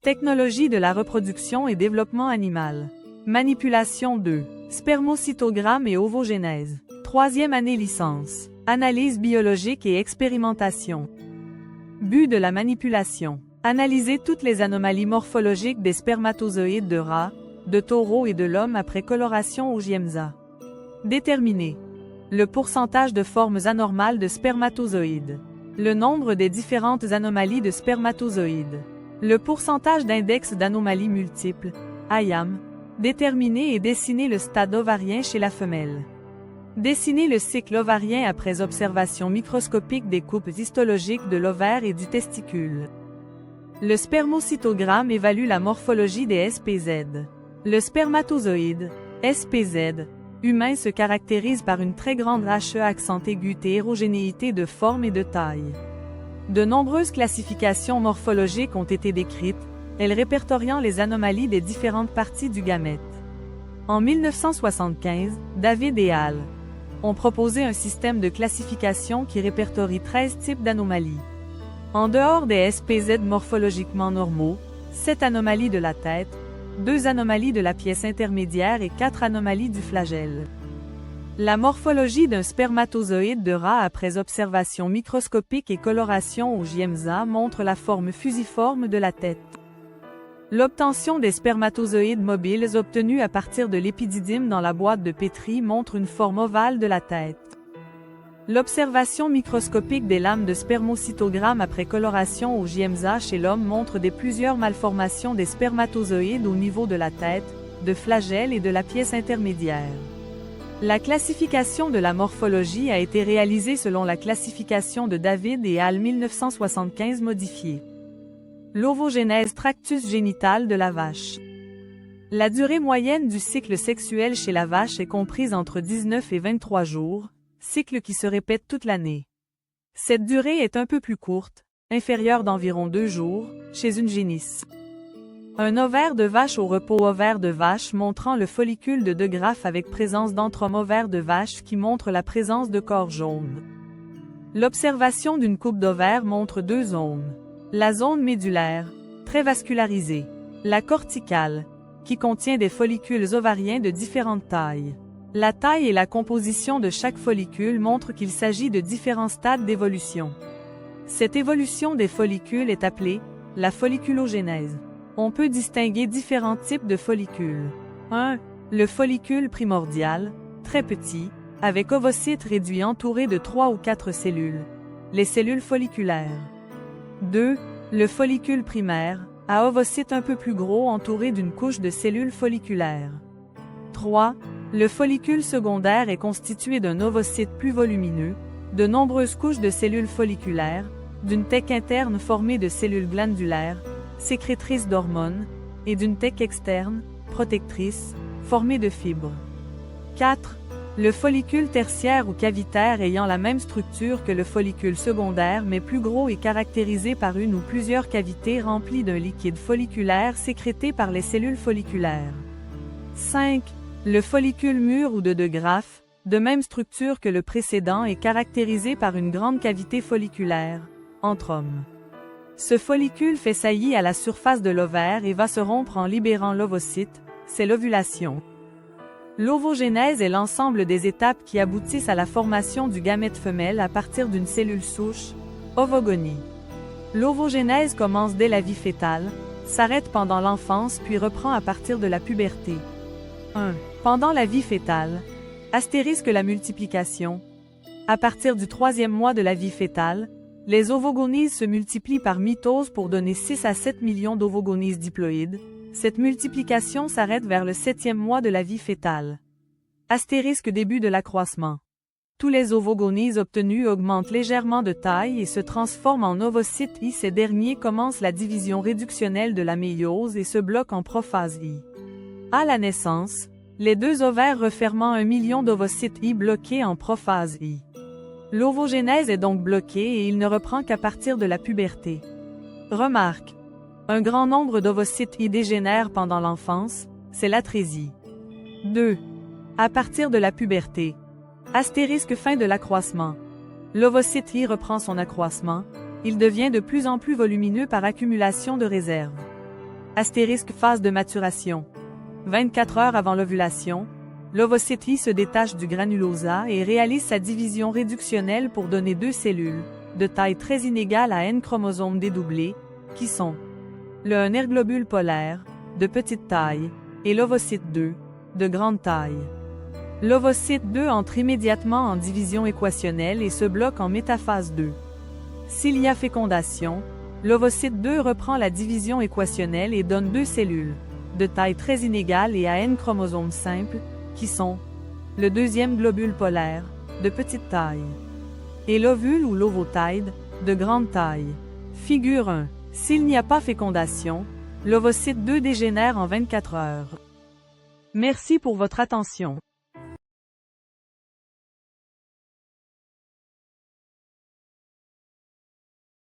Technologie de la reproduction et développement animal. Manipulation 2. Spermocytogramme et ovogénèse. 3e année licence. Analyse biologique et expérimentation. But de la manipulation. Analyser toutes les anomalies morphologiques des spermatozoïdes de rats, de taureaux et de l'homme après coloration au Giemsa. Déterminer le pourcentage de formes anormales de spermatozoïdes. Le nombre des différentes anomalies de spermatozoïdes. Le pourcentage d'index d'anomalies multiples, IAM. Déterminer et dessiner le stade ovarien chez la femelle. Dessiner le cycle ovarien après observation microscopique des coupes histologiques de l'ovaire et du testicule. Le spermocytogramme évalue la morphologie des SPZ. Le spermatozoïde, SPZ, humain se caractérise par une très grande HE accent aigu et hétérogénéité de forme et de taille. De nombreuses classifications morphologiques ont été décrites, elles répertoriant les anomalies des différentes parties du gamète. En 1975, David et al. Ont proposé un système de classification qui répertorie 13 types d'anomalies. En dehors des SPZ morphologiquement normaux, 7 anomalies de la tête, 2 anomalies de la pièce intermédiaire et 4 anomalies du flagelle. La morphologie d'un spermatozoïde de rat après observation microscopique et coloration au Giemsa montre la forme fusiforme de la tête. L'obtention des spermatozoïdes mobiles obtenus à partir de l'épididyme dans la boîte de pétri montre une forme ovale de la tête. L'observation microscopique des lames de spermocytogramme après coloration au Giemsa chez l'homme montre plusieurs malformations des spermatozoïdes au niveau de la tête, de flagelle et de la pièce intermédiaire. La classification de la morphologie a été réalisée selon la classification de David et al. 1975 modifiée. L'ovogénèse tractus génital de la vache. La durée moyenne du cycle sexuel chez la vache est comprise entre 19 et 23 jours, cycle qui se répète toute l'année. Cette durée est un peu plus courte, inférieure d'environ 2 jours, chez une génisse. Un ovaire de vache au repos. Ovaire de vache montrant le follicule de De Graaf avec présence d'antrome. Ovaire de vache qui montre la présence de corps jaune. L'observation d'une coupe d'ovaire montre 2 zones. La zone médulaire, très vascularisée. La corticale, qui contient des follicules ovariens de différentes tailles. La taille et la composition de chaque follicule montrent qu'il s'agit de différents stades d'évolution. Cette évolution des follicules est appelée la folliculogénèse. On peut distinguer différents types de follicules. 1. Le follicule primordial, très petit, avec ovocytes réduits entourés de 3 ou 4 cellules. Les cellules folliculaires. 2. Le follicule primaire, à ovocytes un peu plus gros entouré d'une couche de cellules folliculaires. 3. Le follicule secondaire est constitué d'un ovocyte plus volumineux, de nombreuses couches de cellules folliculaires, d'une thèque interne formée de cellules glandulaires, sécrétrices d'hormones, et d'une thèque externe, protectrice, formée de fibres. 4. Le follicule tertiaire ou cavitaire ayant la même structure que le follicule secondaire mais plus gros est caractérisé par une ou plusieurs cavités remplies d'un liquide folliculaire sécrété par les cellules folliculaires. 5. Le follicule mûr ou de De Graaf, de même structure que le précédent est caractérisé par une grande cavité folliculaire, antrome. Ce follicule fait saillie à la surface de l'ovaire et va se rompre en libérant l'ovocyte, c'est l'ovulation. L'ovogénèse est l'ensemble des étapes qui aboutissent à la formation du gamète femelle à partir d'une cellule souche, ovogonie. L'ovogénèse commence dès la vie fœtale, s'arrête pendant l'enfance puis reprend à partir de la puberté. 1. Pendant la vie fœtale, astérisque la multiplication. À partir du 3e mois de la vie fœtale, les ovogonies se multiplient par mitose pour donner 6 à 7 millions d'ovogonies diploïdes. Cette multiplication s'arrête vers le 7e mois de la vie fœtale. Astérisque début de l'accroissement. Tous les ovogonies obtenus augmentent légèrement de taille et se transforment en ovocytes I. Ces derniers commencent la division réductionnelle de la méiose et se bloquent en prophase I. À la naissance, les 2 ovaires refermant 1 million d'ovocytes I bloqués en prophase I. L'ovogénèse est donc bloquée et il ne reprend qu'à partir de la puberté. Remarque. Un grand nombre d'ovocytes I dégénèrent pendant l'enfance, c'est l'atrésie. 2. À partir de la puberté. Astérisque fin de l'accroissement. L'ovocyte I reprend son accroissement, il devient de plus en plus volumineux par accumulation de réserves. Astérisque phase de maturation. 24 heures avant l'ovulation, l'ovocyte I se détache du granulosa et réalise sa division réductionnelle pour donner 2 cellules, de taille très inégale à N chromosomes dédoublés, qui sont le 1R globule polaire, de petite taille, et l'ovocyte 2, de grande taille. L'ovocyte 2 entre immédiatement en division équationnelle et se bloque en métaphase 2. S'il y a fécondation, l'ovocyte 2 reprend la division équationnelle et donne 2 cellules, de taille très inégale et à N chromosomes simples, qui sont le 2e globule polaire, de petite taille, et l'ovule ou l'ovocyte, de grande taille. Figure 1. S'il n'y a pas fécondation, l'ovocyte 2 dégénère en 24 heures. Merci pour votre attention.